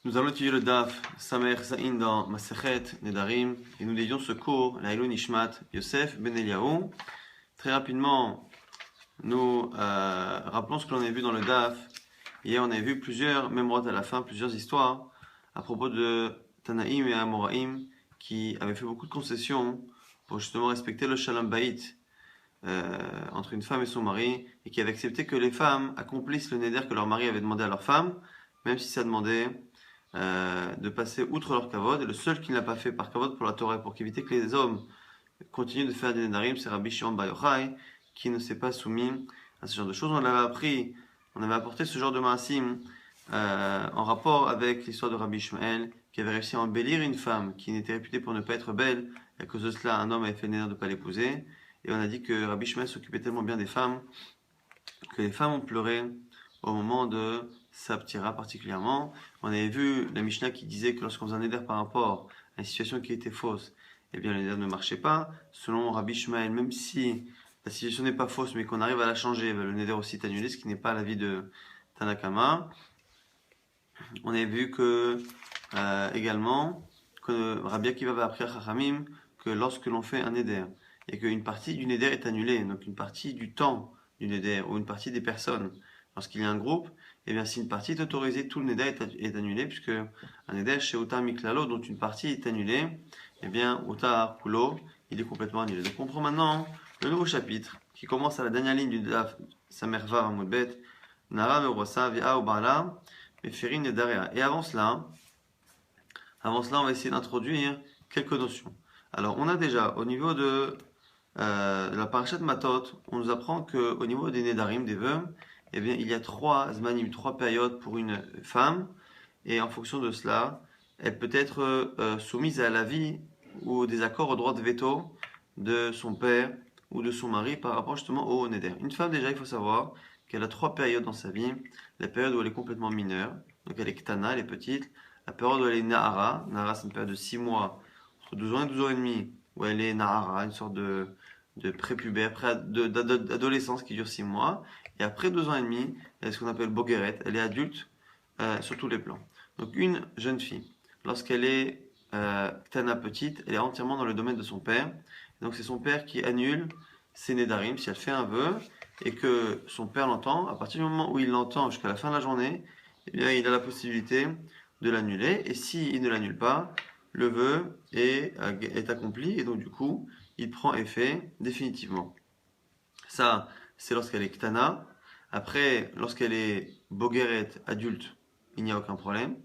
Nous allons étudier le Daf Samer Zain dans Masechet Nedarim et nous dédions ce cours à Ilou Nishmat Yosef Ben Eliyahu. Très rapidement, nous rappelons ce que l'on a vu dans le Daf. Hier, on a vu plusieurs mémoires à la fin, plusieurs histoires à propos de Tanaïm et Amoraïm qui avaient fait beaucoup de concessions pour justement respecter le Shalom Bayit entre une femme et son mari et qui avaient accepté que les femmes accomplissent le Neder que leur mari avait demandé à leur femme, même si ça demandait de passer outre leur kavod. Et le seul qui ne l'a pas fait par kavod pour la Torah, pour éviter que les hommes continuent de faire des nedarim, c'est Rabbi Shimon Bar Yochai, qui ne s'est pas soumis à ce genre de choses. On avait appris, on avait apporté ce genre de maasim en rapport avec l'histoire de Rabbi Ishmael, qui avait réussi à embellir une femme qui n'était réputée pour ne pas être belle, et à cause de cela, un homme avait fait le neder de ne pas l'épouser. Et on a dit que Rabbi Ishmael s'occupait tellement bien des femmes que les femmes ont pleuré au moment de Sabtira particulièrement. On avait vu la Mishnah qui disait que lorsqu'on faisait un neder par rapport à une situation qui était fausse, eh bien le neder ne marchait pas. Selon Rabbi Ishmael, même si la situation n'est pas fausse, mais qu'on arrive à la changer, le neder aussi est annulé, ce qui n'est pas l'avis de Tanakama. On avait vu que également que Rabbi Akiva va appris à Chachamim que lorsque l'on fait un neder et qu'une partie du neder est annulée, donc une partie du temps du neder ou une partie des personnes, lorsqu'il y a un groupe, eh bien si une partie est autorisée, tout le neder est annulé, puisque un neder chez Utar Miklalo, dont une partie est annulée, eh bien Utar Kulo, il est complètement annulé. Donc on prend maintenant le nouveau chapitre qui commence à la dernière ligne du Daf Samerva Amudbet, Nara Merosa Via Obala, Meferin Nedarea. Et avant cela, on va essayer d'introduire quelques notions. Alors on a déjà au niveau de la parashat Matot, on nous apprend qu'au niveau des Nedarim, des vœux, eh bien, il y a 3 zmanim, 3 périodes pour une femme, et en fonction de cela, elle peut être soumise à l'avis ou des accords au droit de veto de son père ou de son mari par rapport justement au Neder. Une femme, déjà, il faut savoir qu'elle a 3 périodes dans sa vie. La période où elle est complètement mineure, donc elle est Ktana, elle est petite. La période où elle est Nahara, Nahara c'est une période de 6 mois, entre 12 ans et 12 ans et demi, où elle est Nahara, une sorte de prépubère, d'adolescence qui dure 6 mois. Et après 2 ans et demi, elle est ce qu'on appelle Bogeret, elle est adulte sur tous les plans. Donc une jeune fille, lorsqu'elle est Ktana petite, elle est entièrement dans le domaine de son père. Donc c'est son père qui annule ses Nedarim si elle fait un vœu et que son père l'entend. À partir du moment où il l'entend jusqu'à la fin de la journée, eh bien il a la possibilité de l'annuler. Et s'il ne l'annule pas, le vœu est accompli et donc du coup il prend effet définitivement. Ça, c'est lorsqu'elle est Ktana. Après, lorsqu'elle est Bogeret, adulte, il n'y a aucun problème.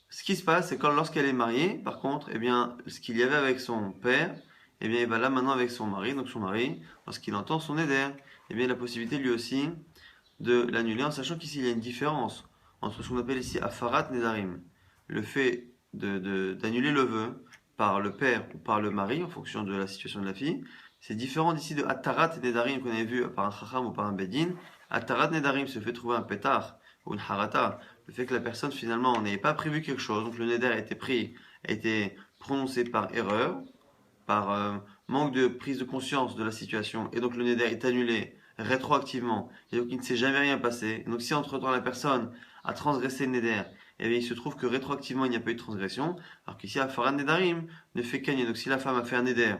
Ce qui se passe, c'est que lorsqu'elle est mariée, par contre, eh bien, ce qu'il y avait avec son père, eh bien, il va là maintenant avec son mari. Donc son mari, lorsqu'il entend son éder, eh bien, il a la possibilité lui aussi de l'annuler, en sachant qu'ici il y a une différence entre ce qu'on appelle ici Afarat Nedarim, le fait d'annuler le vœu par le père ou par le mari, en fonction de la situation de la fille. C'est différent d'ici de Atarat Nedarim qu'on avait vu par un Chacham ou par un Bedin. Atarat Nedarim se fait trouver un pétard ou une Harata, le fait que la personne finalement n'avait pas prévu quelque chose, donc le Neder a été pris, a été prononcé par erreur, par manque de prise de conscience de la situation, et donc le Neder est annulé rétroactivement, et donc il ne s'est jamais rien passé. Donc si entre-temps la personne a transgressé le Neder, et bien il se trouve que rétroactivement il n'y a pas eu de transgression, alors qu'ici Afaran Nedarim ne fait qu'agner. Donc si la femme a fait un Neder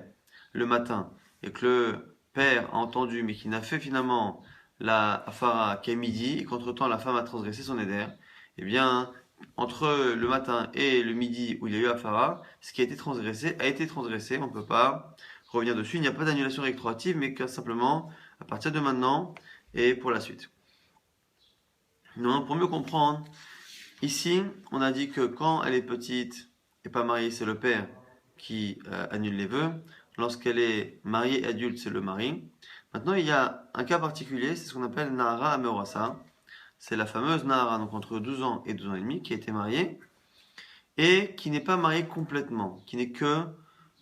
le matin, et que le père a entendu, mais qui n'a fait finalement la Afara qu'à midi, et qu'entre-temps la femme a transgressé son Neder, eh bien entre le matin et le midi où il y a eu Afara, ce qui a été transgressé, on ne peut pas revenir dessus. Il n'y a pas d'annulation rétroactive, mais que simplement à partir de maintenant et pour la suite. Non, pour mieux comprendre, ici, on a dit que quand elle est petite et pas mariée, c'est le père qui annule les vœux. Lorsqu'elle est mariée et adulte, c'est le mari. Maintenant, il y a un cas particulier, c'est ce qu'on appelle Nahara Ameorasa. C'est la fameuse Nahara, donc entre 12 ans et 12 ans et demi, qui a été mariée et qui n'est pas mariée complètement, qui n'est que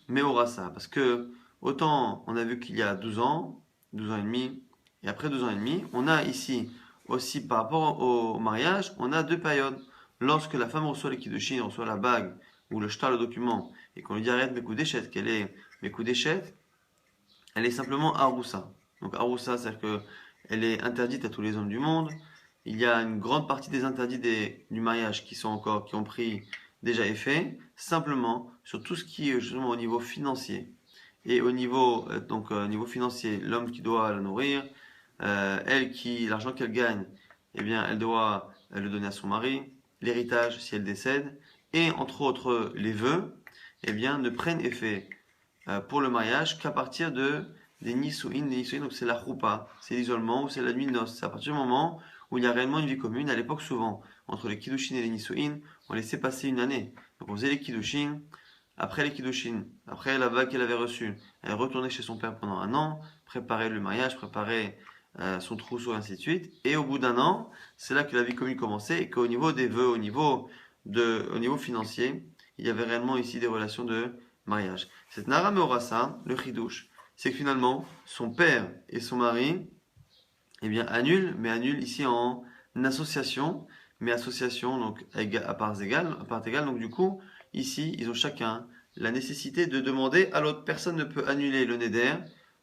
Meorasa. Parce que autant on a vu qu'il y a 12 ans, 12 ans et demi, et après 12 ans et demi, on a ici aussi par rapport au mariage, on a 2 périodes. Lorsque la femme reçoit les kiddushin, reçoit la bague ou le shtar, le document, et qu'on lui dit arrête mes coups d'échette, qu'elle est mes coups d'échette, elle est simplement Aroussa. Donc Aroussa, c'est-à-dire qu'elle est interdite à tous les hommes du monde, il y a une grande partie des interdits du mariage qui ont pris déjà effet, simplement sur tout ce qui est justement au niveau financier. Et au niveau, niveau financier, l'homme qui doit la nourrir, l'argent qu'elle gagne, eh bien, elle doit le donner à son mari, l'héritage si elle décède, et entre autres les vœux, eh bien, ne prennent effet pour le mariage qu'à partir des nisuin, donc c'est la choupa, c'est l'isolement ou c'est la nuit de noces. C'est à partir du moment où il y a réellement une vie commune. À l'époque, souvent, entre les kiddushin et les nisuin, on laissait passer une année. Donc on faisait les kiddushin, après les kiddushin, après la vague qu'elle avait reçue, elle retournait chez son père pendant un an, préparait le mariage, préparait son trousseau, ainsi de suite. Et au bout d'un an, c'est là que la vie commune commençait et qu'au niveau des vœux, au niveau financier, il y avait réellement ici des relations de mariage. Cette Nara Meorasa, le chidouche, c'est que finalement, son père et son mari, eh bien, annulent, mais annulent ici en association, mais association donc à parts égales, donc du coup, ici, ils ont chacun la nécessité de demander à l'autre. Personne ne peut annuler le neder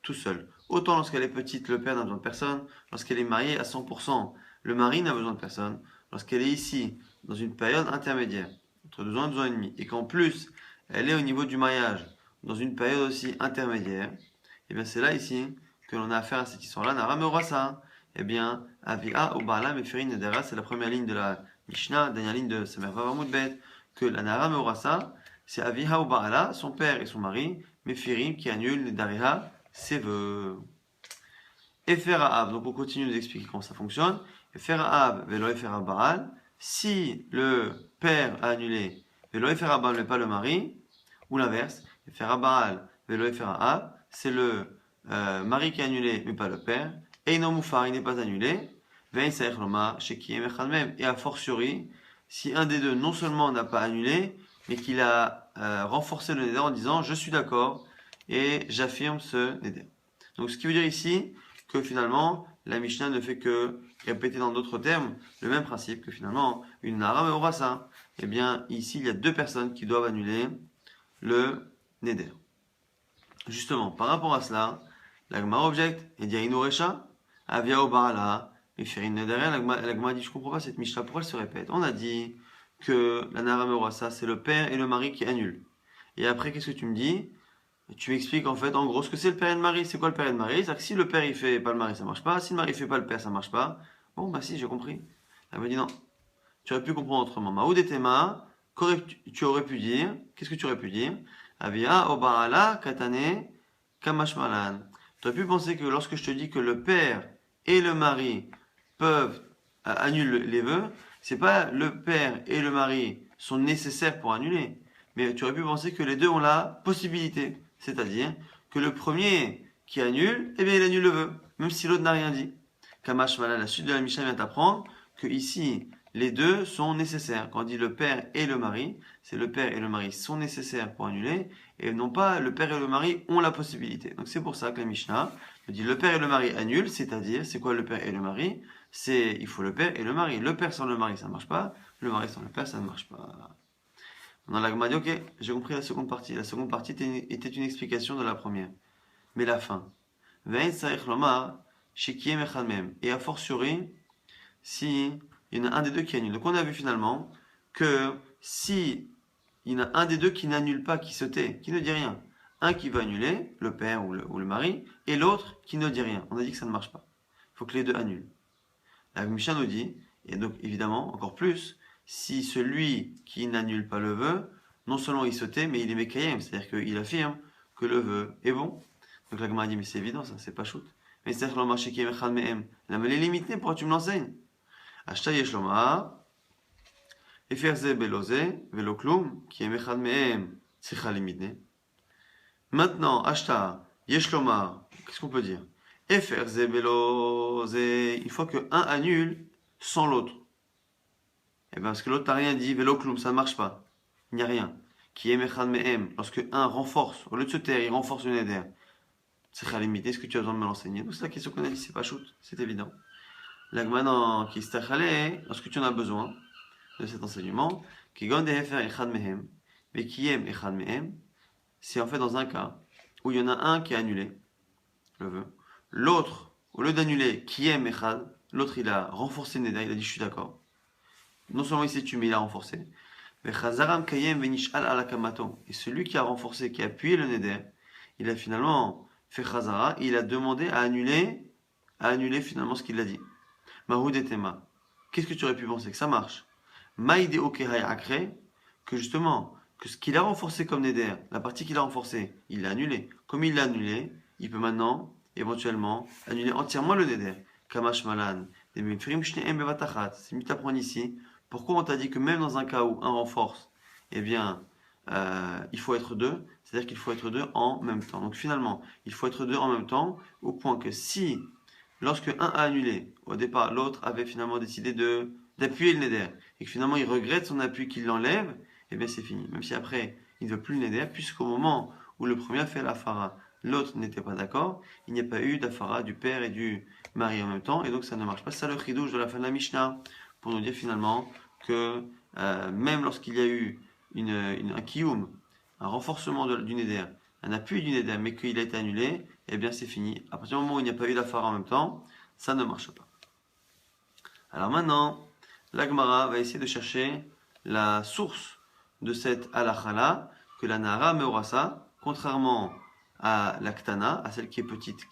tout seul. Autant lorsqu'elle est petite, le père n'a besoin de personne. Lorsqu'elle est mariée à 100%, le mari n'a besoin de personne. Lorsqu'elle est ici, dans une période intermédiaire, entre 2 ans et 2 ans et demi, et qu'en plus, elle est au niveau du mariage, dans une période aussi intermédiaire, et bien c'est là ici que l'on a affaire à cette histoire-là. Nara Meorasa. Eh bien, Avia ou Baala Mefirin Nedera, c'est la première ligne de la Mishnah, dernière ligne de Samer Vavamud Bet, que la Nara Meorasa, c'est Avia ou Baala, son père et son mari, Mefirim, qui annulent Nedariha, ses vœux. Efer Av, donc on continue de nous expliquer comment ça fonctionne. Efer Av, Velo Efer Baal, si le père a annulé, Velo Efer Baal, mais pas le mari, ou l'inverse, Efer Baal, Velo Efer Av, c'est le mari qui a annulé, mais pas le père. Eino Moufar, il n'est pas annulé. Vein Saech Lomar, Shekiem Echad. Et a fortiori, si un des deux non seulement n'a pas annulé, mais qu'il a renforcé le neder en disant je suis d'accord et j'affirme ce neder. Donc ce qui veut dire ici que finalement la Mishnah ne fait que répéter dans d'autres termes le même principe que finalement une Nara Meorasa. Eh bien ici il y a deux personnes qui doivent annuler le neder. Justement, par rapport à cela, la Gemara objecte et dit Inuresha, Avia Obarala, et Firin Nederer. La Gemara dit je comprends pas cette Mishnah, pourquoi elle se répète? On a dit que la Nara Meorasa, c'est le père et le mari qui annulent. Et après, qu'est-ce que tu me dis? Tu m'expliques en fait, en gros, ce que c'est le père et le mari. C'est quoi le père et le mari? C'est-à-dire que si le père il fait pas le mari, ça marche pas. Si le mari fait pas le père, ça marche pas. Bon, bah si, j'ai compris. Elle me dit non. Tu aurais pu comprendre autrement. Maoudetema, tu aurais pu dire, qu'est-ce que tu aurais pu dire? Avia Obarala, Katane, Kamashmalan. Tu aurais pu penser que lorsque je te dis que le père et le mari peuvent annuler les vœux, c'est pas le père et le mari sont nécessaires pour annuler, mais tu aurais pu penser que les deux ont la possibilité, c'est-à-dire que le premier qui annule, eh bien il annule le vœu, même si l'autre n'a rien dit. Kamashmalan, la suite de la Mishnah vient t'apprendre que ici les deux sont nécessaires. Quand on dit le père et le mari, c'est le père et le mari sont nécessaires pour annuler, et non pas le père et le mari ont la possibilité. Donc c'est pour ça que la Mishnah dit le père et le mari annulent, c'est-à-dire, c'est quoi le père et le mari? Il faut le père et le mari. Le père sans le mari, ça ne marche pas. Le mari sans le père, ça ne marche pas. Dans la Gemara dit, ok, j'ai compris la seconde partie. La seconde partie était une explication de la première. Mais la fin. Et a fortiori, si il y en a un des deux qui annule. Donc on a vu finalement que si il y en a un des deux qui n'annule pas, qui se tait, qui ne dit rien, un qui va annuler, le père ou le mari, et l'autre qui ne dit rien. On a dit que ça ne marche pas. Il faut que les deux annulent. La Mishnah nous dit, et donc évidemment, encore plus, si celui qui n'annule pas le vœu, non seulement il se tait, mais il est mekayem, c'est-à-dire qu'il affirme que le vœu est bon. Donc la Gemara dit, mais c'est évident ça, c'est pas shoot. Mais c'est-à-dire que le marché qui est mechad mehem. La mêlée limitée, pourquoi tu me l'enseignes? Ashta yesh lomar, efer ze beloze, velo klum, qui est mechad mehem, tzricha limitne. Maintenant, Ashta yesh lomar, qu'est-ce qu'on peut dire? Efer ze beloze, une fois que un annule sans l'autre. Et bien parce que l'autre n'a rien dit, velo klum, ça ne marche pas. Il n'y a rien. Qui est mechad mehem, lorsque un renforce, au lieu de se taire, il renforce le neder. Tzricha limiter, est-ce que tu as besoin de me l'enseigner? Donc c'est la question qu'on a dit, c'est pas shoot, c'est évident. La Gemara qui stachale, lorsque tu en as besoin de cet enseignement, qui gon de hefer echad mehem, mais qui aime echad mehem, c'est en fait dans un cas où il y en a un qui a annulé le vœu, l'autre, au lieu d'annuler qui aime echad, l'autre il a renforcé le neder, il a dit je suis d'accord. Non seulement il s'est tué, mais il a renforcé. Et celui qui a renforcé, qui a appuyé le neder, il a finalement fait chazara, il a demandé à annuler finalement ce qu'il a dit. Mahud et Tema. Qu'est-ce que tu aurais pu penser? Que ça marche. Maïde okehai akre, que justement, que ce qu'il a renforcé comme neder, la partie qu'il a renforcée, il l'a annulé. Comme il l'a annulé, il peut maintenant, éventuellement, annuler entièrement le neder. Kamash malan. C'est mieux t'apprendre ici. Pourquoi on t'a dit que même dans un cas où un renforce, eh bien, il faut être deux, c'est-à-dire qu'il faut être deux en même temps. Donc finalement, il faut être deux en même temps, au point que si, lorsque un a annulé, au départ, l'autre avait finalement décidé d'appuyer le neder, et que finalement il regrette son appui, qu'il l'enlève, eh bien c'est fini. Même si après, il ne veut plus le neder, puisqu'au moment où le premier a fait la fara, l'autre n'était pas d'accord, il n'y a pas eu d'afara du père et du mari en même temps, et donc ça ne marche pas. C'est ça le chidouche de la fin de la Mishnah, pour nous dire finalement que même lorsqu'il y a eu un kiyum, un renforcement du neder, un appui du neder, mais qu'il a été annulé, eh bien c'est fini. À partir du moment où il n'y a pas eu d'afara en même temps, ça ne marche pas. Alors maintenant, l'Agmara va essayer de chercher la source de cette halakha-là, que la Nahara Meorasa, contrairement à la Ktana, à celle qui est petite,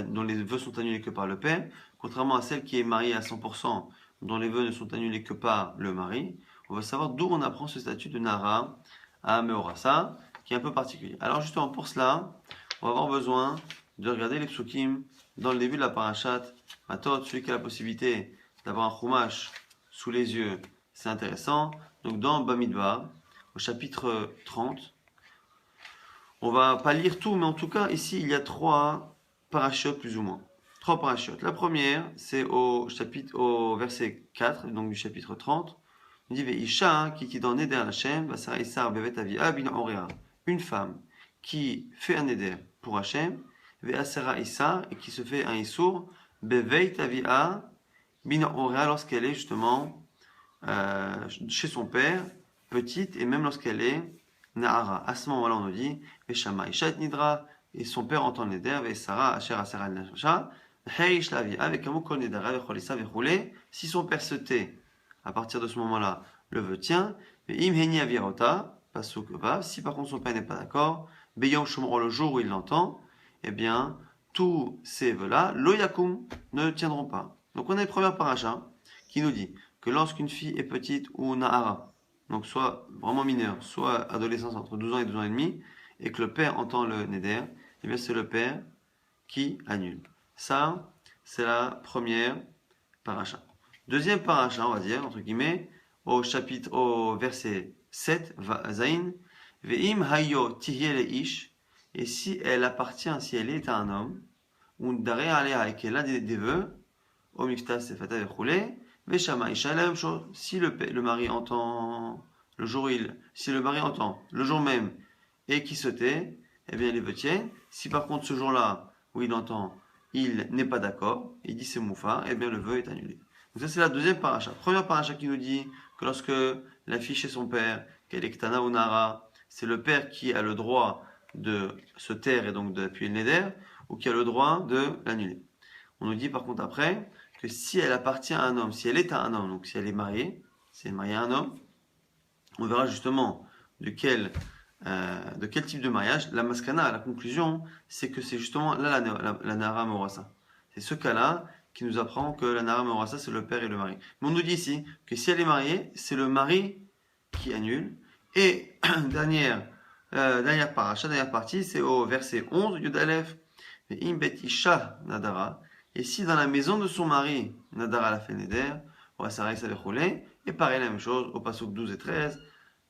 dont les vœux sont annulés que par le père, contrairement à celle qui est mariée à 100%, dont les vœux ne sont annulés que par le mari, on va savoir d'où on apprend ce statut de Nahara à Meorasa, qui est un peu particulier. Alors justement pour cela, on va avoir besoin de regarder les psukim dans le début de la parashat Matot, celui qui a la possibilité d'avoir un chumash sous les yeux, c'est intéressant. Donc dans Bamidbar, au chapitre 30, on va pas lire tout, mais en tout cas ici il y a 3 parachutes plus ou moins. 3 parachutes. La première, c'est au verset 4, donc du chapitre 30. On dit Veisha qui dans Neder Hashem, Basara Isar Bevet Avia bin Orea. Une femme qui fait un Neder pour Hashem, Veasara Isar, et qui se fait un Issour, Bevet Avia bin Orea, lorsqu'elle est justement chez son père, petite, et même lorsqu'elle est Nahara. À ce moment-là, on nous dit Veshama Ishat Nidra, et son père entend le Neder, Vesara Asher Asera Nasha, Heish Lavi, avec un mot qu'on Nedara, Vecholisa Vechoulé. Si son père se tait, à partir de ce moment-là, le vœu tient. Im Heni Avirota, Pasuk Vav, si par contre son père n'est pas d'accord, Beyom Shomro, le jour où il l'entend, eh bien, tous ces vœux-là, Lo Yakum, ne tiendront pas. Donc on a une première paracha qui nous dit que lorsqu'une fille est petite ou Nahara, donc soit vraiment mineure, soit adolescence entre 12 ans et 12 ans et demi, et que le père entend le Neder, eh bien c'est le père qui annule. Ça, c'est la première paracha. Deuxième paracha, on va dire, entre guillemets, au verset 7, Zain, Ve'im hayo tihyele ish, et si elle appartient, si elle est à un homme, ou d'arrêt alea, et qu'elle a des vœux, au mifta sefata vechoulé, Veshama isha, la même chose. Si le mari entend le jour si le mari entend le jour même et qui se tait, eh bien les vœux tiennent. Si par contre ce jour-là où il entend, il n'est pas d'accord, il dit c'est moufa, eh bien le vœu est annulé. Donc ça c'est la deuxième paracha. Première paracha qui nous dit que lorsque la fille chez son père, qu'elle est ktana ou nara, c'est le père qui a le droit de se taire et donc d'appuyer le neder, ou qui a le droit de l'annuler. On nous dit par contre après que si elle appartient à un homme, si elle est à un homme, donc si elle est mariée, si elle est mariée à un homme, on verra justement de quel type de mariage. La maskana, la conclusion, c'est que c'est justement là la Nahara Meorasa. C'est ce cas-là qui nous apprend que la Nahara Meorasa, c'est le père et le mari. Mais on nous dit ici que si elle est mariée, c'est le mari qui annule. Et dernière paracha, dernière partie, c'est au verset 11, Yud Aleph. Im bet isha nadara. Et si dans la maison de son mari, nadara la fait neder, et pareil la même chose au pasuk 12 et 13.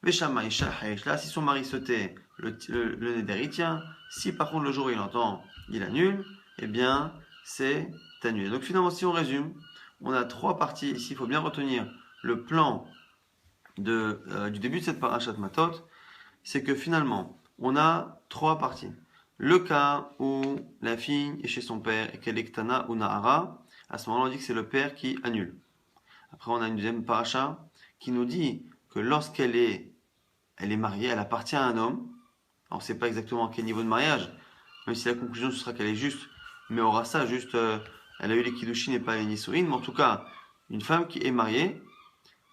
Veshama isha haishla. Si son mari se tait, le neder il tient. Si par contre le jour il entend, il annule, eh bien c'est annulé. Donc finalement, si on résume, on a 3 parties ici. Il faut bien retenir le plan du début de cette parashat Matot. C'est que finalement, on a 3 parties. Le cas où la fille est chez son père et qu'elle est ktana ou nahara, à ce moment-là, on dit que c'est le père qui annule. Après, on a une deuxième paracha qui nous dit que lorsqu'elle est mariée, elle appartient à un homme. Alors, on ne sait pas exactement à quel niveau de mariage, même si la conclusion ce sera qu'elle est juste, mais aura ça juste elle a eu les kiddushin et pas les nisuin, mais en tout cas, une femme qui est mariée,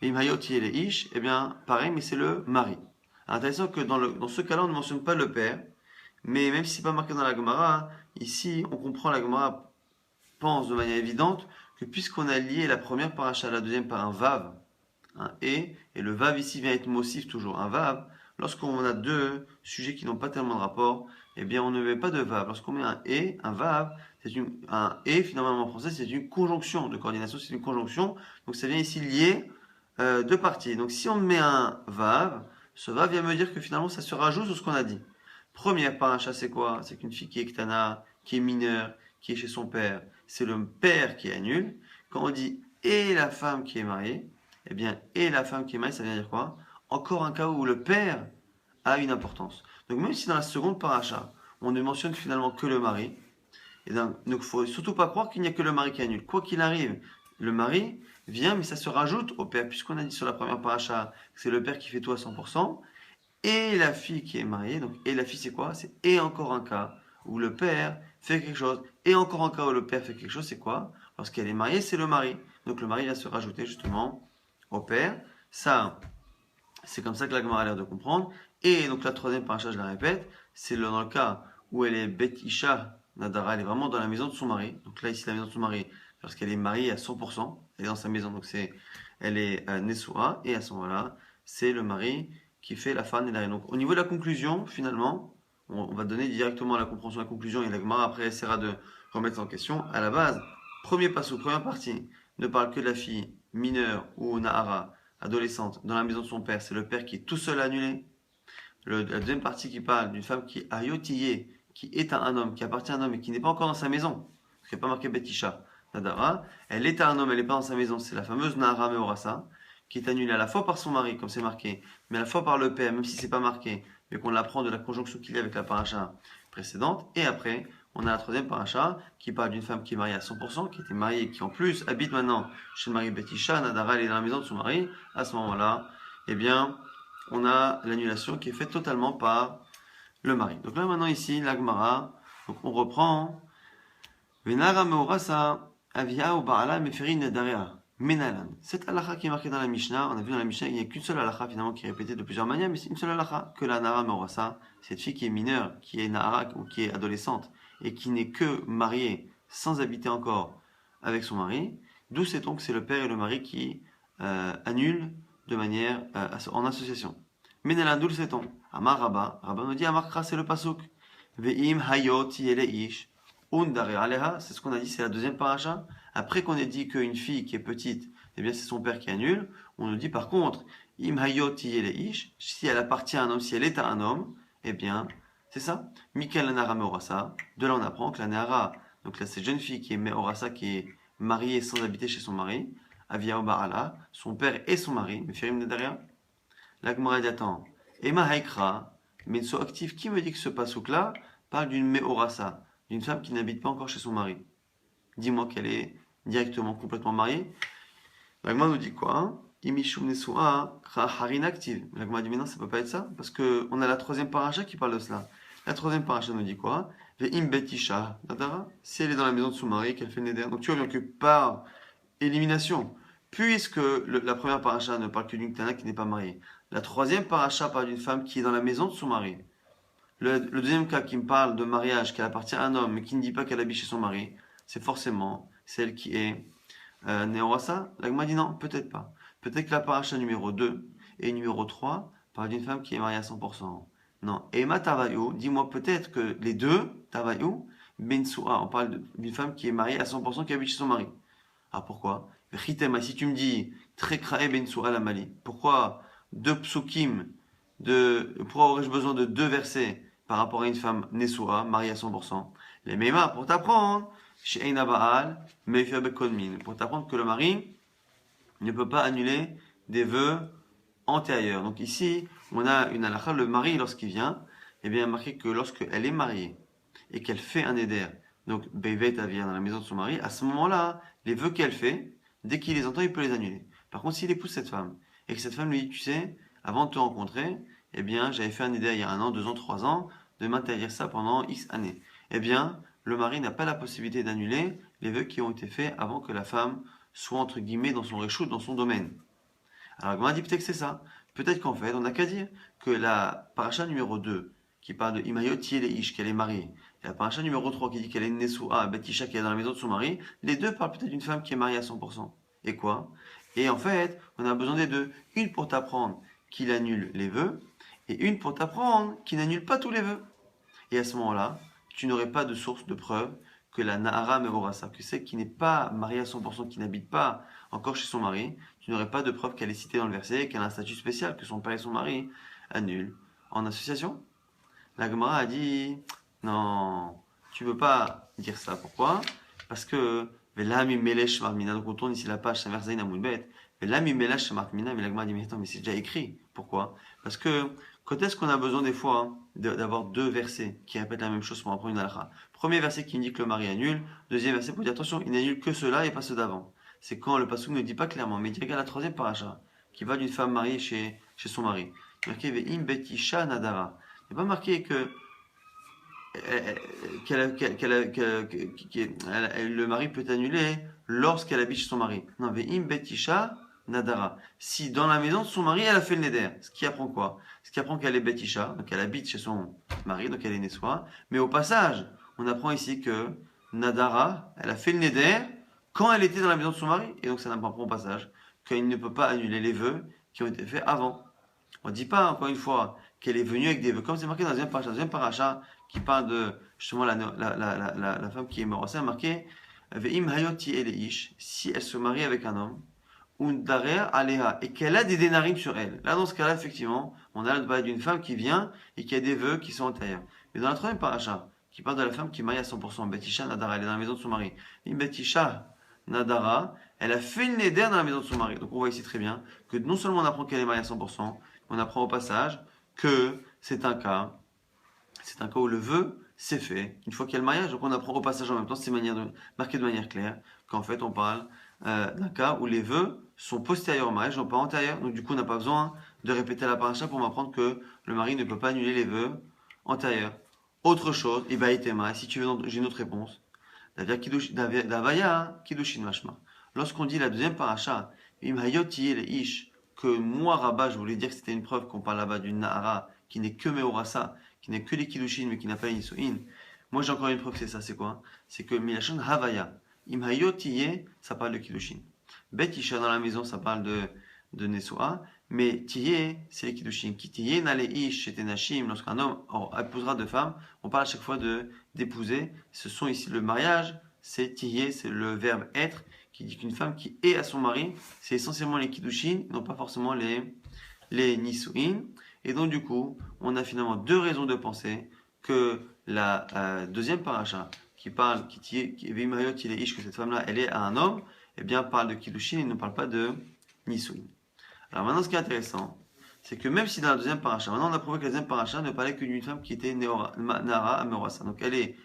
im hayot yele ish, eh bien, pareil, mais c'est le mari. Intéressant que dans ce cas-là, on ne mentionne pas le père, mais même si c'est pas marqué dans la Gemara, ici, on comprend la Gemara pense de manière évidente que puisqu'on a lié la première paracha à la deuxième par un vav, un et le vav ici vient être mossif toujours, un vav, lorsqu'on a deux sujets qui n'ont pas tellement de rapport, eh bien on ne met pas de vav. Lorsqu'on met un vav, un et finalement en français c'est une conjonction de coordination, c'est une conjonction, donc ça vient ici lier deux parties. Donc si on met un vav, ce vav vient me dire que finalement ça se rajoute sur ce qu'on a dit. Première paracha c'est quoi? C'est qu'une fille qui est ktana, qui est mineure, qui est chez son père, c'est le père qui annule. Quand on dit et la femme qui est mariée, eh bien, et la femme qui est mariée, ça vient dire quoi? Encore un cas où le père a une importance. Donc même si dans la seconde paracha, on ne mentionne finalement que le mari, et donc il ne faut surtout pas croire qu'il n'y a que le mari qui annule. Quoi qu'il arrive, le mari vient, mais ça se rajoute au père, puisqu'on a dit sur la première paracha que c'est le père qui fait tout à 100%, et la fille qui est mariée, donc et la fille c'est quoi? C'est et encore un cas où le père fait quelque chose, et encore un cas où le père fait quelque chose, c'est quoi? Lorsqu'elle est mariée, c'est le mari. Donc le mari va se rajouter justement au père. Ça, c'est comme ça que la Gemara a l'air de comprendre. Et donc la troisième paracha, je la répète, c'est dans le cas où elle est Bet Isha Nadara, elle est vraiment dans la maison de son mari. Donc là, ici, la maison de son mari, lorsqu'elle est mariée à 100%, elle est dans sa maison, donc elle est Nessoa, et à ce moment-là, c'est le mari qui fait la fan et la. Donc au niveau de la conclusion, finalement, on va donner directement la compréhension de la conclusion, et la Gemara après essaiera de remettre en question. À la base, premier passage, première partie, ne parle que de la fille mineure ou Nahara, adolescente, dans la maison de son père, c'est le père qui est tout seul annulé. La deuxième partie qui parle d'une femme qui est ayotillée, qui est un homme, qui appartient à un homme et qui n'est pas encore dans sa maison, parce qu'il n'y a pas marqué Betisha, Nadara, elle est à un homme, elle n'est pas dans sa maison, c'est la fameuse Nahara Meorasa, qui est annulée à la fois par son mari, comme c'est marqué, mais à la fois par le père, même si c'est pas marqué, mais qu'on l'apprend de la conjonction qu'il y a avec la paracha précédente, et après, on a la troisième paracha qui parle d'une femme qui est mariée à 100%, qui était mariée et qui en plus habite maintenant chez le mari Betisha, Nadara, elle est dans la maison de son mari, à ce moment-là, eh bien, on a l'annulation qui est faite totalement par le mari. Donc là maintenant ici, l'Agmara, donc on reprend. Venara meorasa avia ou baala meferi nedarea menalan. Cette halakha qui est marquée dans la Mishnah, on a vu dans la Mishnah, il n'y a qu'une seule halakha finalement qui est répétée de plusieurs manières, mais c'est une seule halakha que la nara meorasa, cette fille qui est mineure, qui est nahara ou qui est adolescente et qui n'est que mariée sans habiter encore avec son mari. D'où sait-on que c'est le père et le mari qui annulent de manière en association. Menalan, d'où le sait-on? Amar Rabba, Rabba nous dit Amarkra, c'est le pasuk. Ve'im hayot yele ish. Undare aleha, c'est ce qu'on a dit, c'est la deuxième paracha. Après qu'on ait dit qu'une fille qui est petite, eh bien c'est son père qui annule, on nous dit par contre, im hayot yele ish, si elle appartient à un homme, si elle est à un homme, eh bien, c'est ça. Mikel nara meorasa. De là on apprend que la nara, donc là cette jeune fille qui est meorasa, qui est mariée sans habiter chez son mari, avia Ba'ala, son père et son mari, mais Ferim Nedaria. La Gemara dit attends, Emma Haikra, Menso actif, qui me dit que ce pasouk-là parle d'une Meorasa, d'une femme qui n'habite pas encore chez son mari? Dis-moi qu'elle est directement, complètement mariée. La Gemara nous dit quoi? Imishum Nesua, Kra Harin active. La Gemara dit mais non, ça peut pas être ça, parce qu'on a la troisième paracha qui parle de cela. La troisième paracha nous dit quoi? Ve'im betisha, Nadara, si elle est dans la maison de son mari, qu'elle fait Neder. Donc tu vois bien que par élimination, puisque la première paracha ne parle que d'une ktana qui n'est pas mariée. La troisième paracha parle d'une femme qui est dans la maison de son mari. Le deuxième cas qui me parle de mariage, qu'elle appartient à un homme, mais qui ne dit pas qu'elle habite chez son mari, c'est forcément celle qui est Néorasa. La Gemara dit non, peut-être pas. Peut-être que la paracha numéro 2 et numéro 3 parle d'une femme qui est mariée à 100%. Non. Ema Tavayou, dis-moi peut-être que les deux, Tavayou, Bensoua, on parle d'une femme qui est mariée à 100%, qui habite chez son mari. Ah pourquoi? Si tu me dis très krae ben soura la mali, pourquoi deux psukim, pourquoi aurais-je besoin de deux versets par rapport à une femme nesura, mariée à 100%? Les mêmes pour t'apprendre, chez Eina Baal, Meifia Bekonmin, pour t'apprendre que le mari ne peut pas annuler des vœux antérieurs. Donc ici, on a une halakha, le mari lorsqu'il vient, eh bien marqué que lorsqu'elle est mariée et qu'elle fait un éder, donc Beivet vient dans la maison de son mari, à ce moment-là, les vœux qu'elle fait, dès qu'il les entend, il peut les annuler. Par contre, s'il épouse cette femme, et que cette femme lui dit, tu sais, avant de te rencontrer, eh bien, j'avais fait un éder il y a 1 an, 2 ans, 3 ans, de m'interdire ça pendant X années. Eh bien, le mari n'a pas la possibilité d'annuler les vœux qui ont été faits avant que la femme soit entre guillemets dans son réchoute, dans son domaine. Alors, on a dit peut-être que c'est ça. Peut-être qu'en fait, on n'a qu'à dire que la paracha numéro 2, qui parle de Imayot Yele Ish, qu'elle est mariée, et la paracha numéro 3, qui dit qu'elle est Nesua, Betisha, qui est dans la maison de son mari, les deux parlent peut-être d'une femme qui est mariée à 100%. Et quoi? Et en fait, on a besoin des deux. Une pour t'apprendre qu'il annule les vœux, et une pour t'apprendre qu'il n'annule pas tous les vœux. Et à ce moment-là, tu n'aurais pas de source de preuve que la Nahara Merorasa, que c'est qui n'est pas mariée à 100%, qui n'habite pas encore chez son mari, tu n'aurais pas de preuve qu'elle est citée dans le verset, qu'elle a un statut spécial, que son père et son mari annulent en association. La Gemara a dit non, tu ne peux pas dire ça. Pourquoi? Parce que Velami Melesh Marmina, donc on tourne ici la page Samerzaïn Amoulbet, Velami Melesh Marmina, mais la Gemara dit mais attends, mais c'est déjà écrit. Pourquoi? Parce que quand est-ce qu'on a besoin des fois d'avoir deux versets qui répètent la même chose pour apprendre une halakha? Premier verset qui indique que le mari annule, deuxième verset pour dire attention, il n'annule que cela et pas ceux d'avant. C'est quand le pasuk ne dit pas clairement, mais il dit regarde la troisième paracha, qui va d'une femme mariée chez son mari. Il est marqué Ve'im betisha nadara. Il n'est pas marqué que le mari peut annuler lorsqu'elle habite chez son mari. Non, Ve'im betisha nadara. Si dans la maison de son mari, elle a fait le neder. Ce qui apprend quoi? Ce qui apprend qu'elle est betisha, donc elle habite chez son mari, donc elle est nessoa. Mais au passage, on apprend ici que nadara, elle a fait le neder quand elle était dans la maison de son mari. Et donc ça n'apprend pas au passage qu'il ne peut pas annuler les vœux qui ont été faits avant. On ne dit pas, encore une fois, qu'elle est venue avec des vœux. Comme c'est marqué dans la deuxième paracha qui parle de justement la femme qui est morte. C'est marqué Ve'im hayoti eleish, si elle se marie avec un homme, undarer aleha, et qu'elle a des dénarines sur elle. Là, dans ce cas-là, effectivement, on a le bail d'une femme qui vient et qui a des vœux qui sont antérieurs. Mais dans la troisième paracha, qui parle de la femme qui est mariée à 100%, Betisha Nadara, elle est dans la maison de son mari. Betisha Nadara, elle a fait le neder dans la maison de son mari. Donc on voit ici très bien que non seulement on apprend qu'elle est mariée à 100%, on apprend au passage que c'est un cas où le vœu s'est fait une fois qu'il y a le mariage. Donc on apprend au passage en même temps, c'est marqué de manière claire qu'en fait on parle d'un cas où les vœux sont postérieurs au mariage, non pas antérieurs. Donc du coup on n'a pas besoin de répéter la paracha pour m'apprendre que le mari ne peut pas annuler les vœux antérieurs. Autre chose, et si tu veux, j'ai une autre réponse. Davaya Kiddushin Mashma. Lorsqu'on dit la deuxième paracha, Im Hayoti le Ish, que moi, Rabat, je voulais dire que c'était une preuve qu'on parle là-bas d'une Nahara qui n'est que Meorasa, qui n'est que les Kiddushin, mais qui n'a pas les Nisuin. Moi, j'ai encore une preuve, c'est ça, c'est quoi? C'est que Milachon Havaya, Imhayot Tiye, ça parle de Kiddushin. Bet Isha dans la maison, ça parle de Nesua, mais Tiye, c'est les Kiddushin. Qui Tiye na le Ish, c'était Nashim, lorsqu'un homme épousera deux femmes, on parle à chaque fois d'épouser. Ce sont ici le mariage, c'est Tiye, c'est le verbe être, qui dit qu'une femme qui est à son mari, c'est essentiellement les Kiddushin, non pas forcément les Nisuin. Et donc du coup, on a finalement deux raisons de penser que la deuxième paracha, qui parle, qui que cette femme-là, elle est à un homme, eh bien parle de Kiddushin et ne parle pas de Nisuin. Alors maintenant, ce qui est intéressant, c'est que même si dans la deuxième paracha, maintenant on a prouvé que la deuxième paracha ne parlait que d'une femme qui était Nara Amorasa. Donc elle est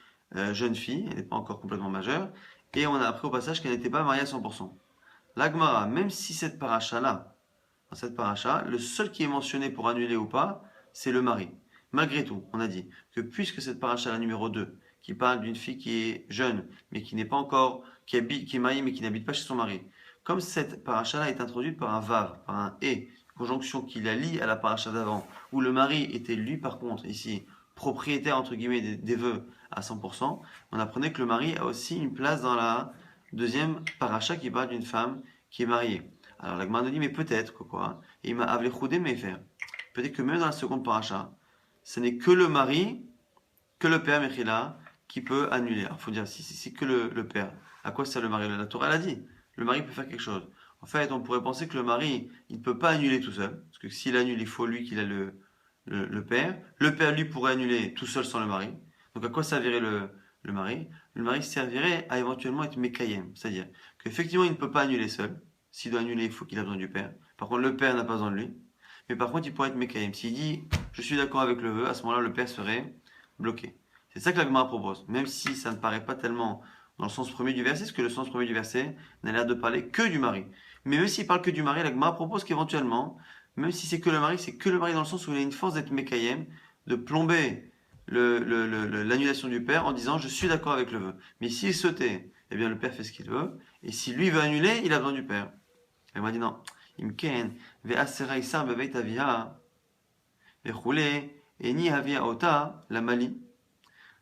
jeune fille, elle n'est pas encore complètement majeure, et on a appris au passage qu'elle n'était pas mariée à 100%. L'Agmara, même si cette paracha-là, dans cette paracha, le seul qui est mentionné pour annuler ou pas, c'est le mari. Malgré tout, on a dit que puisque cette paracha, la numéro 2, qui parle d'une fille qui est jeune, mais qui n'est pas encore, qui est mariée, mais qui n'habite pas chez son mari, comme cette paracha-là est introduite par un vav, par un et, conjonction qui la lie à la paracha d'avant, où le mari était lui, par contre, ici, propriétaire, entre guillemets, des vœux à 100%, on apprenait que le mari a aussi une place dans la deuxième paracha qui parle d'une femme qui est mariée. Alors la Gemara nous dit, mais peut-être que quoi? Et il m'a avlé choudé mes faire. Peut-être que même dans la seconde paracha, ce n'est que le mari, que le père Mechila, qui peut annuler. Alors il faut dire, si c'est que le père, à quoi sert le mari? La Torah l'a dit, le mari peut faire quelque chose. En fait, on pourrait penser que le mari, il ne peut pas annuler tout seul, parce que s'il annule, il faut lui qu'il a le père. Le père, lui, pourrait annuler tout seul sans le mari. Donc à quoi servirait le mari? Le mari servirait à éventuellement être Mekayem, c'est-à-dire qu'effectivement, il ne peut pas annuler seul. S'il doit annuler, il faut qu'il ait besoin du père. Par contre, le père n'a pas besoin de lui. Mais par contre, il pourrait être Mekayem. S'il dit je suis d'accord avec le vœu, à ce moment-là, le père serait bloqué. C'est ça que la Gemara propose. Même si ça ne paraît pas tellement dans le sens premier du verset, parce que le sens premier du verset n'a l'air de parler que du mari. Mais même s'il parle que du mari, la Gemara propose qu'éventuellement, même si c'est que le mari, c'est que le mari dans le sens où il a une force d'être Mekayem, de plomber l'annulation du père en disant je suis d'accord avec le vœu. Mais s'il se tait eh bien le père fait ce qu'il veut. Et si lui veut annuler, il a besoin du père. Elle m'a dit non. Imken, ve'asera isar bebeit avia, ve'choule, et ni avia ota, la mali.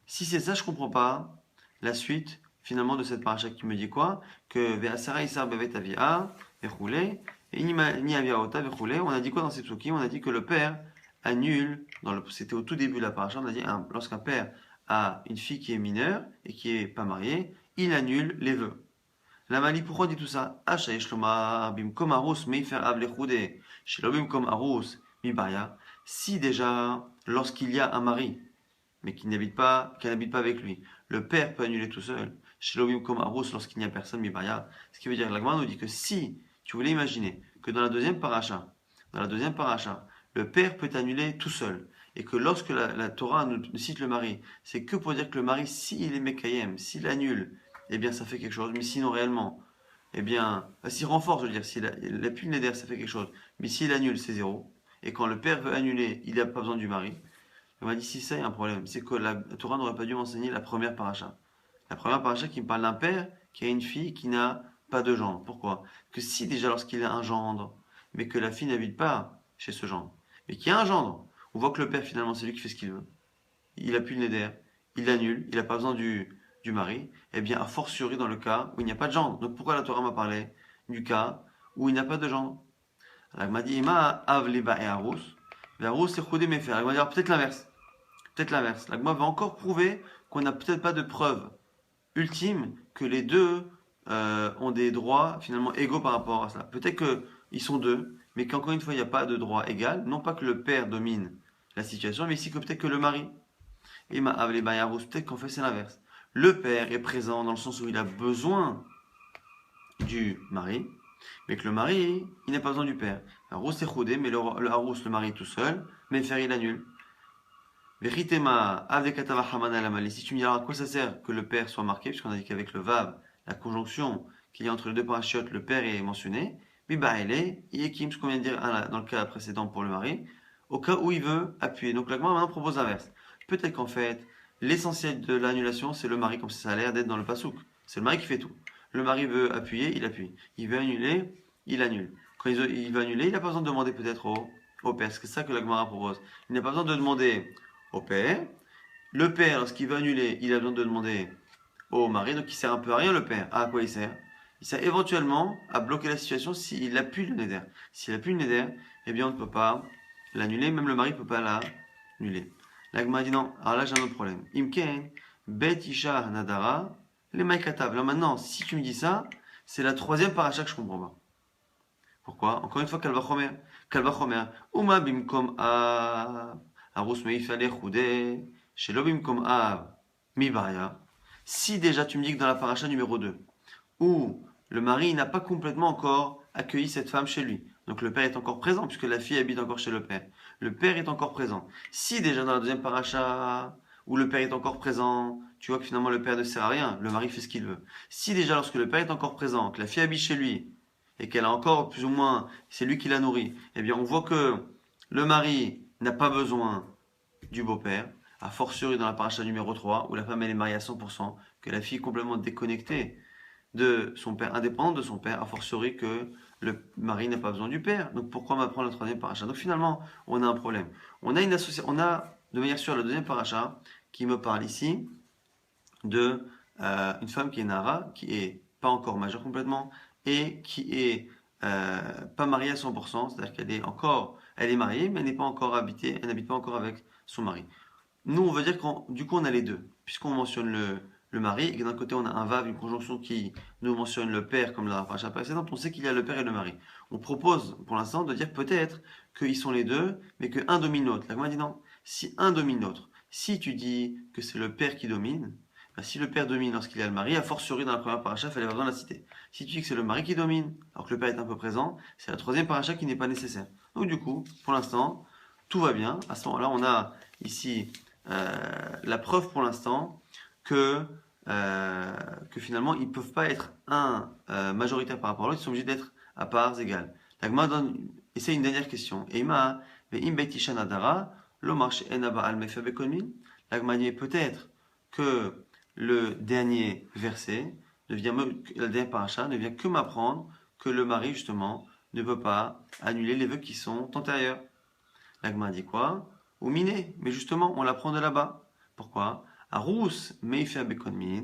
Si c'est ça, je comprends pas la suite finalement de cette paracha qui me dit quoi? Que ve'asera isar bebeit avia, ve'choule, et ni avia ota, ve'choule. On a dit quoi dans ces psukim? On a dit que le père annule, c'était au tout début de la paracha, on a dit lorsqu'un père a une fille qui est mineure et qui est pas mariée, il annule les vœux. La Mali, pourquoi on dit tout ça? Si déjà, lorsqu'il y a un mari, mais qu'elle n'habite pas avec lui, le père peut annuler tout seul. Lorsqu'il n'y a personne, ce qui veut dire que la Gemara nous dit que si tu voulais imaginer que dans la deuxième paracha, le père peut annuler tout seul, et que lorsque la Torah nous cite le mari, c'est que pour dire que le mari, s'il est Mekayem, s'il annule, eh bien ça fait quelque chose, mais sinon réellement, eh bien, s'il renforce, je veux dire, s'il a plus le neder, ça fait quelque chose, mais s'il annule, c'est zéro. Et quand le père veut annuler, il n'a pas besoin du mari. On m'a dit, si ça, il y a un problème, c'est que la Torah n'aurait pas dû m'enseigner la première paracha. La première paracha qui me parle d'un père qui a une fille qui n'a pas de gendre. Pourquoi? Que si déjà lorsqu'il a un gendre, mais que la fille n'habite pas chez ce gendre, mais qu'il y a un gendre, on voit que le père finalement c'est lui qui fait ce qu'il veut. Il n'a plus le neder, il l'annule, il n'a pas besoin du mari, eh bien, a fortiori dans le cas où il n'y a pas de gendre. Donc pourquoi la Torah m'a parlé du cas où il n'y a pas de gendre? Elle m'a dit, Ima avliba et arous, verous c'est choudé mes faire. Elle m'a dit, peut-être l'inverse. Peut-être l'inverse. La Gemara va encore prouver qu'on n'a peut-être pas de preuve ultime que les deux ont des droits finalement égaux par rapport à cela. Peut-être qu'ils sont deux, mais qu'encore une fois, il n'y a pas de droit égal. Non pas que le père domine la situation, mais ici que peut-être que le mari. Ima avliba et arous, peut-être qu'en fait c'est l'inverse. Le père est présent dans le sens où il a besoin du mari, mais que le mari, il n'a pas besoin du père. Arous c'est choudé, mais le arous, le mari tout seul, mais faire il annule. Veritema avekatava hamana la mali. Si tu me dis alors à quoi ça sert que le père soit marqué, puisqu'on a dit qu'avec le vav, la conjonction qu'il y a entre les deux parachutes, le père est mentionné. Biba ele, yekim, ce qu'on vient de dire dans le cas précédent pour le mari, au cas où il veut appuyer. Donc la Gemara maintenant propose l'inverse. Peut-être qu'en fait, l'essentiel de l'annulation, c'est le mari, comme ça a l'air d'être dans le pasouk. C'est le mari qui fait tout. Le mari veut appuyer, il appuie. Il veut annuler, il annule. Quand il veut annuler, il n'a pas besoin de demander peut-être au père. C'est ça que la Gemara propose. Il n'a pas besoin de demander au père. Le père, lorsqu'il veut annuler, il a besoin de demander au mari. Donc il sert un peu à rien le père. À quoi il sert? Il sert éventuellement à bloquer la situation s'il appuie le neder. S'il appuie le neder, eh bien on ne peut pas l'annuler. Même le mari ne peut pas l'annuler. La Gemara dit non. Alors là j'ai un autre problème. Imken, bet isha nadara, les maïkatav. Là maintenant, si tu me dis ça, c'est la troisième paracha que je comprends pas. Pourquoi? Encore une fois, Kalvachomer. Kalvachomer. Uma bimkom a arus meifale choudé. Shelo bimkom a mibaya. Si déjà tu me dis que dans la paracha numéro 2, où le mari n'a pas complètement encore accueilli cette femme chez lui, donc le père est encore présent, puisque la fille habite encore chez le père. Le père est encore présent. Si déjà dans la deuxième paracha, où le père est encore présent, tu vois que finalement le père ne sert à rien, le mari fait ce qu'il veut. Si déjà lorsque le père est encore présent, que la fille habite chez lui, et qu'elle a encore plus ou moins, c'est lui qui la nourrit, eh bien on voit que le mari n'a pas besoin du beau-père, a fortiori dans la paracha numéro 3, où la femme elle est mariée à 100%, que la fille est complètement déconnectée de son père, indépendante de son père, a fortiori que le mari n'a pas besoin du père. Donc pourquoi m'apprendre la troisième paracha? Donc finalement, on a un problème. On a de manière sûre la deuxième paracha qui me parle ici de une femme qui est Nara, qui est pas encore majeure complètement et qui est pas mariée à 100%, c'est-à-dire elle est mariée, mais elle n'habite pas encore avec son mari. Nous, on veut dire du coup, on a les deux, puisqu'on mentionne le mari, et que d'un côté, on a un vav, une conjonction qui nous mentionne le père, comme la paracha précédente, on sait qu'il y a le père et le mari. On propose, pour l'instant, de dire peut-être qu'ils sont les deux, mais qu'un domine l'autre. La Gemara dit non, si un domine l'autre, si tu dis que c'est le père qui domine, si le père domine lorsqu'il y a le mari, a fortiori dans la première paracha, il fallait avoir besoin de la citer. Si tu dis que c'est le mari qui domine, alors que le père est un peu présent, c'est la troisième paracha qui n'est pas nécessaire. Donc du coup, pour l'instant, tout va bien. À ce moment-là, on a ici la preuve pour l'instant que finalement ils ne peuvent pas être majoritaire par rapport à l'autre, ils sont obligés d'être à parts égales. La Gemara essaie une dernière question. Eima, ve'im beitisha nadara, lo marche enaba al mefa bekomin. La Gemara dit peut-être que le dernier verset la dernière paracha ne vient que m'apprendre que le mari, justement, ne peut pas annuler les vœux qui sont antérieurs. La Gemara dit quoi? Ou miné, mais justement, on l'apprend de là-bas. Pourquoi? Arous meifea bekonmin.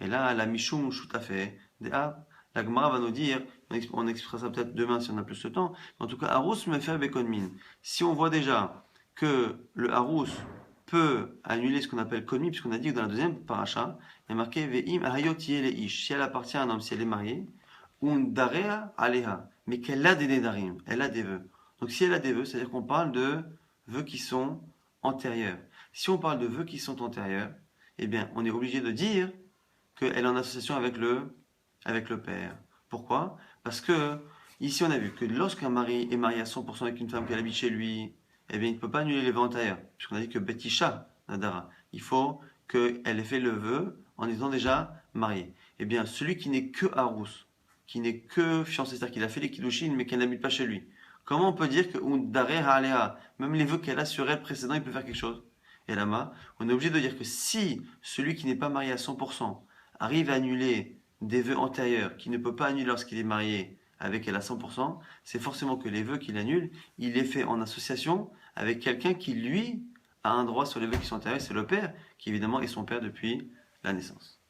Et là, la mishum shutafé. La Gemara va nous dire, on expliquera ça peut-être demain si on a plus de temps, mais en tout cas, Arous meifea bekonmin. Si on voit déjà que le Arous peut annuler ce qu'on appelle konmi, puisqu'on a dit que dans la deuxième paracha, il y a marqué ve'im ahayot ish. Si elle appartient à un homme, si elle est mariée, un darea aleha. Mais qu'elle a des nedarim, elle a des vœux. Donc si elle a des vœux, c'est-à-dire qu'on parle de vœux qui sont antérieurs. Si on parle de vœux qui sont antérieurs, eh bien, on est obligé de dire qu'elle est en association avec le père. Pourquoi? Parce que ici, on a vu que lorsqu'un mari est marié à 100% avec une femme qu'elle habite chez lui, eh bien, il ne peut pas annuler les vœux antérieurs. Puisqu'on a dit que Betisha, Nadara, il faut qu'elle ait fait le vœu en étant déjà mariée. Eh bien, celui qui n'est que Harous, qui n'est que fiancé, c'est-à-dire qu'il a fait les Kiddushin, mais qu'elle n'habite pas chez lui, comment on peut dire que même les vœux qu'elle a sur elle précédents, il peut faire quelque chose? Et là-bas, on est obligé de dire que si celui qui n'est pas marié à 100% arrive à annuler des vœux antérieurs qu'il ne peut pas annuler lorsqu'il est marié avec elle à 100%, c'est forcément que les vœux qu'il annule, il les fait en association avec quelqu'un qui, lui, a un droit sur les vœux qui sont antérieurs, c'est le père, qui évidemment est son père depuis la naissance.